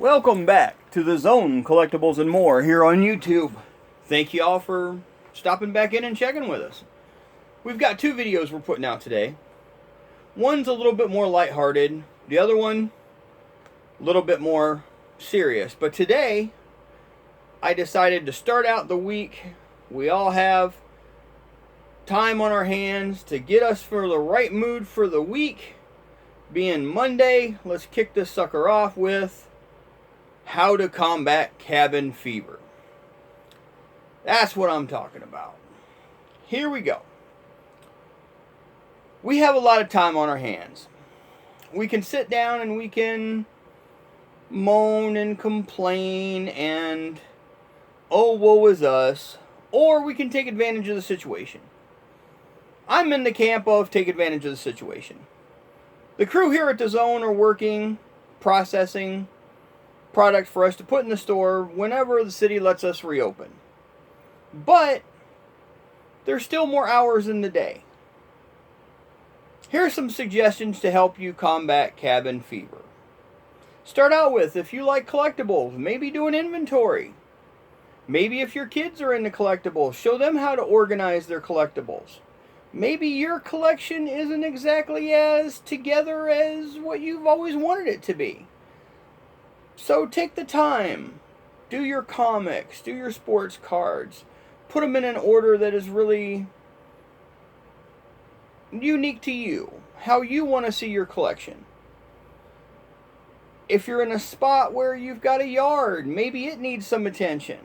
Welcome back to the Zone Collectibles and More here on YouTube. Thank you all for stopping back in and checking with us. We've got two videos we're putting out today. One's a little bit more lighthearted. The other one, a little bit more serious. But today, I decided to start out the week. We all have time on our hands to get us for the right mood for the week. Being Monday, let's kick this sucker off with how to combat cabin fever. That's what I'm talking about. Here we go. We have a lot of time on our hands. We can sit down and we can moan and complain and, oh, woe is us. Or we can take advantage of the situation. I'm in the camp of take advantage of the situation. The crew here at the Zone are working, processing product for us to put in the store whenever the city lets us reopen. But there's still more hours in the day. Here are some suggestions to help you combat cabin fever. Start out with, if you like collectibles, maybe do an inventory. Maybe if your kids are into collectibles, show them how to organize their collectibles. Maybe your collection isn't exactly as together as what you've always wanted it to be. So take the time, do your comics, do your sports cards, put them in an order that is really unique to you, how you want to see your collection. If you're in a spot where you've got a yard, maybe it needs some attention.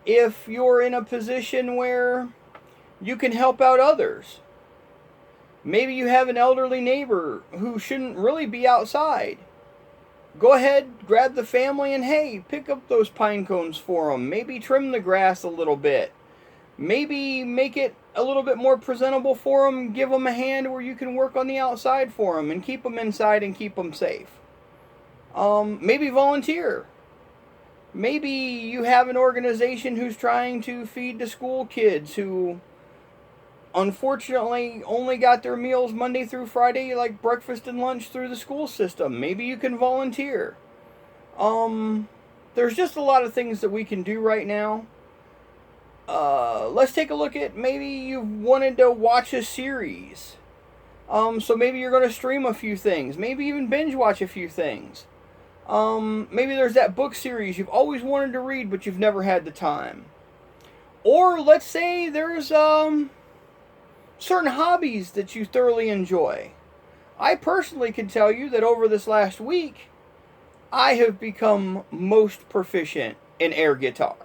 If you're in a position where you can help out others, maybe you have an elderly neighbor who shouldn't really be outside. Go ahead, grab the family and hey, pick up those pine cones for them. Maybe trim the grass a little bit. Maybe make it a little bit more presentable for them. Give them a hand where you can work on the outside for them and keep them inside and keep them safe. Maybe volunteer. Maybe you have an organization who's trying to feed the school kids who unfortunately only got their meals Monday through Friday, like breakfast and lunch, through the school system. Maybe you can volunteer. There's just a lot of things that we can do right now. Let's take a look at, maybe you've wanted to watch a series. So maybe you're going to stream a few things. Maybe even binge watch a few things. Maybe there's that book series you've always wanted to read but you've never had the time. Or let's say there's certain hobbies that you thoroughly enjoy. I personally can tell you that over this last week, I have become most proficient in air guitar.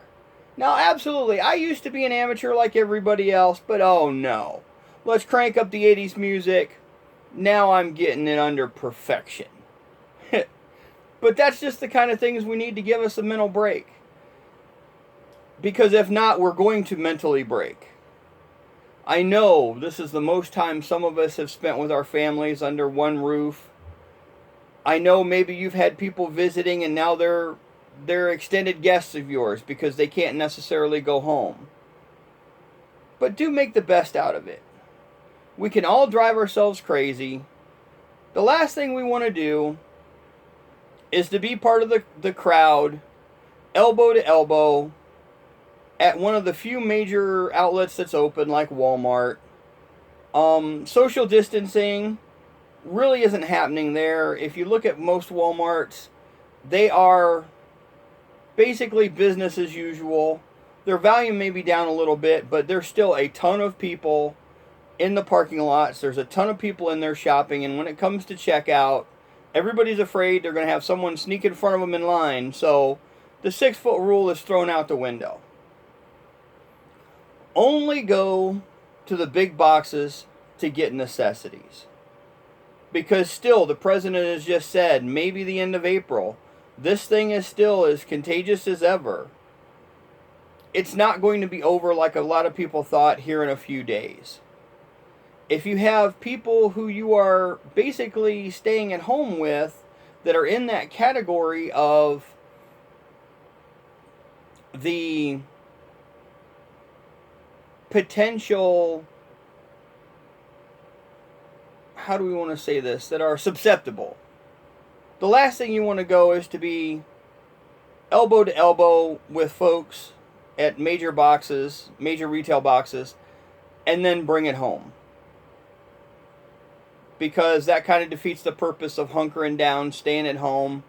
Now, absolutely, I used to be an amateur like everybody else, but oh no. Let's crank up the 80s music. Now I'm getting it under perfection. But that's just the kind of things we need to give us a mental break. Because if not, we're going to mentally break. I know this is the most time some of us have spent with our families under one roof. I know maybe you've had people visiting and now they're extended guests of yours because they can't necessarily go home. But do make the best out of it. We can all drive ourselves crazy. The last thing we want to do is to be part of the crowd, elbow to elbow, at one of the few major outlets that's open, like Walmart. Social distancing really isn't happening there. If you look at most Walmarts, they are basically business as usual. Their volume may be down a little bit, but there's still a ton of people in the parking lots. There's a ton of people in there shopping, and when it comes to checkout, everybody's afraid they're going to have someone sneak in front of them in line, so the 6-foot rule is thrown out the window. Only go to the big boxes to get necessities. Because still, the president has just said, maybe the end of April, this thing is still as contagious as ever. It's not going to be over like a lot of people thought here in a few days. If you have people who you are basically staying at home with that are in that category of the potential, how do we want to say this, that are susceptible. The last thing you want to go is to be elbow to elbow with folks at major boxes, major retail boxes, and then bring it home. Because that kind of defeats the purpose of hunkering down, staying at home,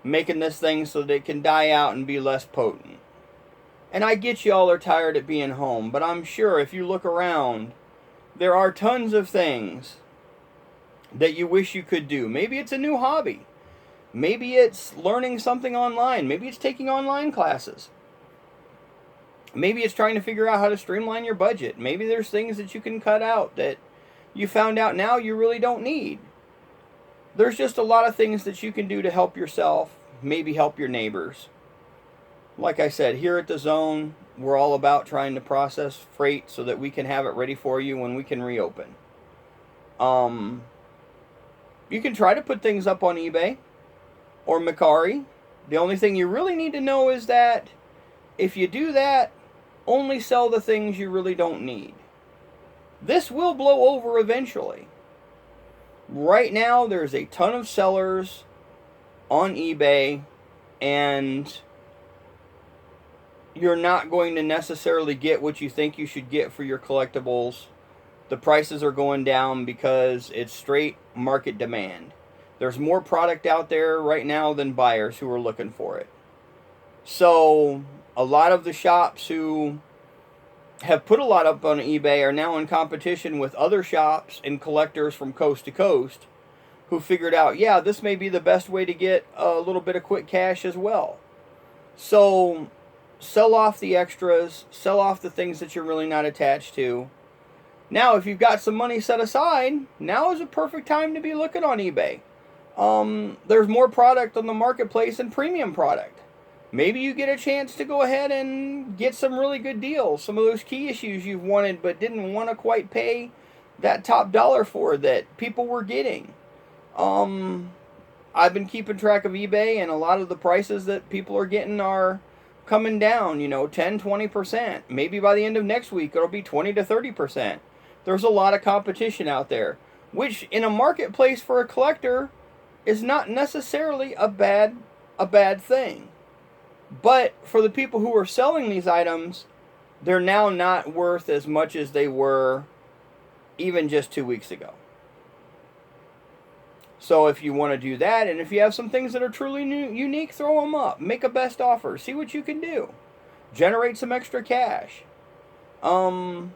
making this thing so that it can die out and be less potent. And I get y'all are tired of being home, but I'm sure if you look around, there are tons of things that you wish you could do. Maybe it's a new hobby. Maybe it's learning something online. Maybe it's taking online classes. Maybe it's trying to figure out how to streamline your budget. Maybe there's things that you can cut out that you found out now you really don't need. There's just a lot of things that you can do to help yourself, maybe help your neighbors. Like I said, here at The Zone, we're all about trying to process freight so that we can have it ready for you when we can reopen. You can try to put things up on eBay or Mercari. The only thing you really need to know is that if you do that, only sell the things you really don't need. This will blow over eventually. Right now, there's a ton of sellers on eBay, and you're not going to necessarily get what you think you should get for your collectibles. The prices are going down because it's straight market demand. There's more product out there right now than buyers who are looking for it. So, a lot of the shops who have put a lot up on eBay are now in competition with other shops and collectors from coast to coast who figured out, yeah, this may be the best way to get a little bit of quick cash as well. So, sell off the extras, sell off the things that you're really not attached to. Now, if you've got some money set aside, now is a perfect time to be looking on eBay. There's more product on the marketplace and premium product. Maybe you get a chance to go ahead and get some really good deals. Some of those key issues you've wanted but didn't want to quite pay that top dollar for that people were getting. I've been keeping track of eBay, and a lot of the prices that people are getting are coming down, 10, 20%. Maybe by the end of next week it'll be 20 to 30%. There's a lot of competition out there, which in a marketplace for a collector is not necessarily a bad thing. But for the people who are selling these items, they're now not worth as much as they were even just 2 weeks ago. So if you want to do that, and if you have some things that are truly unique, throw them up. Make a best offer. See what you can do. Generate some extra cash. You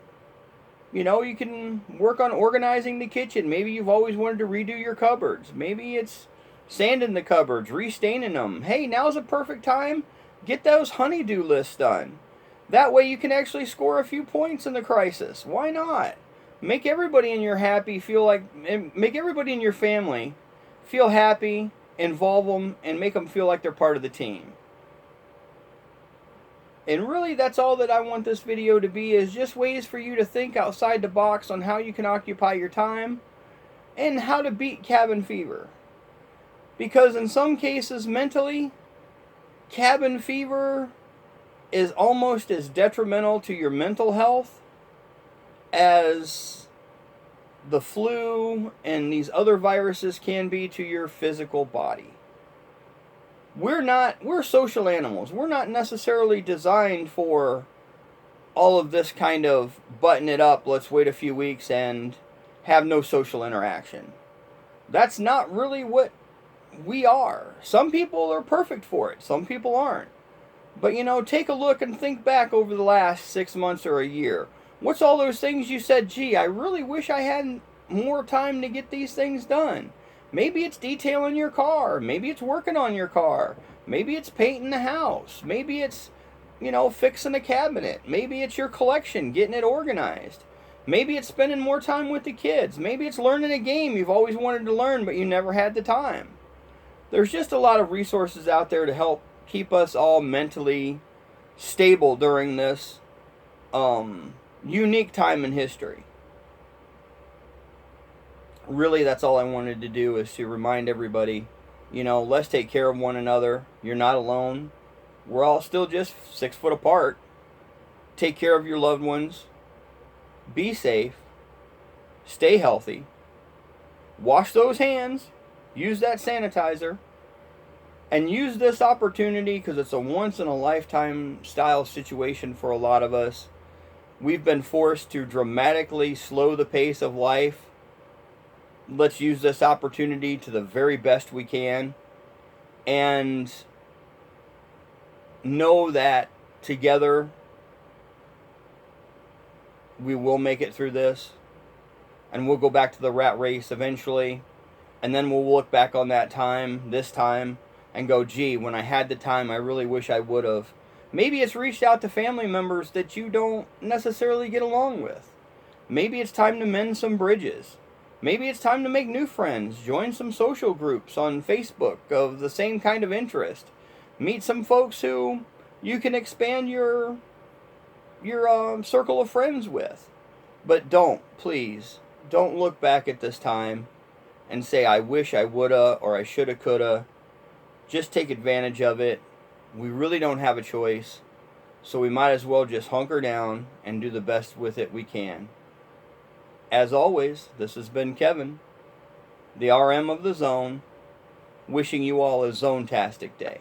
can work on organizing the kitchen. Maybe you've always wanted to redo your cupboards. Maybe it's sanding the cupboards, restaining them. Hey, now's a perfect time. Get those honey-do lists done. That way you can actually score a few points in the crisis. Why not? Make everybody in your everybody in your family feel happy, involve them, and make them feel like they're part of the team. And really, that's all that I want this video to be, is just ways for you to think outside the box on how you can occupy your time and how to beat cabin fever. Because in some cases, mentally, cabin fever is almost as detrimental to your mental health as the flu and these other viruses can be to your physical body. We're social animals. We're not necessarily designed for all of this kind of button it up, let's wait a few weeks and have no social interaction. That's not really what we are. Some people are perfect for it. Some people aren't. But take a look and think back over the last 6 months or a year. What's all those things you said, gee, I really wish I had more time to get these things done? Maybe it's detailing your car. Maybe it's working on your car. Maybe it's painting the house. Maybe it's, fixing a cabinet. Maybe it's your collection, getting it organized. Maybe it's spending more time with the kids. Maybe it's learning a game you've always wanted to learn but you never had the time. There's just a lot of resources out there to help keep us all mentally stable during this unique time in history. Really, that's all I wanted to do, is to remind everybody, let's take care of one another. You're not alone. We're all still just 6 foot apart. Take care of your loved ones. Be safe. Stay healthy. Wash those hands. Use that sanitizer. And use this opportunity, because it's a once in a lifetime style situation for a lot of us. We've been forced to dramatically slow the pace of life. Let's use this opportunity to the very best we can. And know that together we will make it through this. And we'll go back to the rat race eventually. And then we'll look back on that time, this time, and go, gee, when I had the time, I really wish I would have. Maybe it's reached out to family members that you don't necessarily get along with. Maybe it's time to mend some bridges. Maybe it's time to make new friends. Join some social groups on Facebook of the same kind of interest. Meet some folks who you can expand your circle of friends with. But please, don't look back at this time and say, I wish I woulda, or I shoulda, coulda. Just take advantage of it. We really don't have a choice, so we might as well just hunker down and do the best with it we can. As always, this has been Kevin, the RM of the Zone, wishing you all a zone-tastic day.